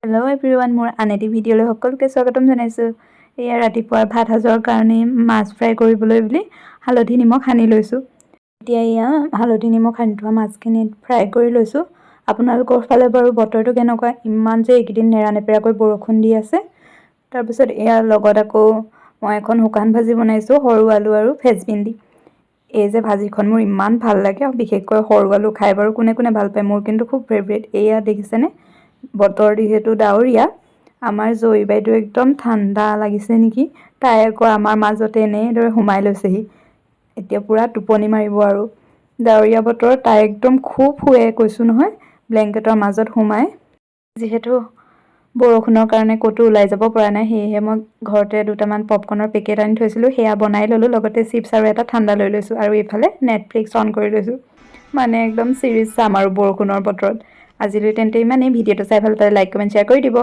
Hello' everyone, মোৰ আন এটি ভিডিঅ'লৈ সকলোকে স্বাগতম জনাইছোঁ। এয়া ৰাতিপুৱাৰ ভাত সাজৰ কাৰণে মাছ ফ্ৰাই কৰিবলৈ বুলি হালধি নিমখ সানি লৈছোঁ। এতিয়া এয়া হালধি নিমখ সানি থোৱা মাছখিনি ফ্ৰাই কৰি লৈছোঁ। আপোনালোকৰ ফালে বাৰু বতৰটো কেনেকুৱা? ইমান যে এইকেইদিন নেৰানেপেৰাকৈ বৰষুণ দি আছে। তাৰপিছত এয়াৰ লগত আকৌ মই এখন শুকান ভাজি বনাইছোঁ, সৰু আলু আৰু ফ্ৰেঞ্চবিন দি। এই যে ভাজিখন মোৰ ইমান ভাল লাগে, আৰু বিশেষকৈ সৰু আলু খাই বাৰু কোনে কোনে ভাল পায়, মোৰ কিন্তু খুব ফেভৰেট। এয়া দেখিছেনে, বতৰ যিহেতু ডাৱৰীয়া, আমাৰ জয়ী বাইদেউ একদম ঠাণ্ডা লাগিছে নেকি। তাই আকৌ আমাৰ মাজতে এনেদৰে সোমাই লৈছেহি। এতিয়া পূৰা টোপনি মাৰিব আৰু ডাৱৰীয়া বতৰত তাই একদম খুব শুৱে, কৈছোঁ নহয়, ব্লেংকেটৰ মাজত সোমাই। যিহেতু বৰষুণৰ কাৰণে ক'তো ওলাই যাব পৰা নাই, সেয়েহে মই ঘৰতে দুটামান পপকৰ্নৰ পেকেট আনি থৈছিলোঁ, সেয়া বনাই ল'লোঁ। লগতে চিপছ আৰু এটা ঠাণ্ডা লৈ লৈছোঁ, আৰু এইফালে নেটফ্লিক্স অন কৰি লৈছোঁ। মানে একদম চিৰিজ চাম আৰু বৰষুণৰ বতৰত। আজিলৈ তেন্তে ইমানেই। ভিডিঅ'টো চাই ভাল পালে লাইক কমেণ্ট শ্বেয়াৰ কৰি দিব।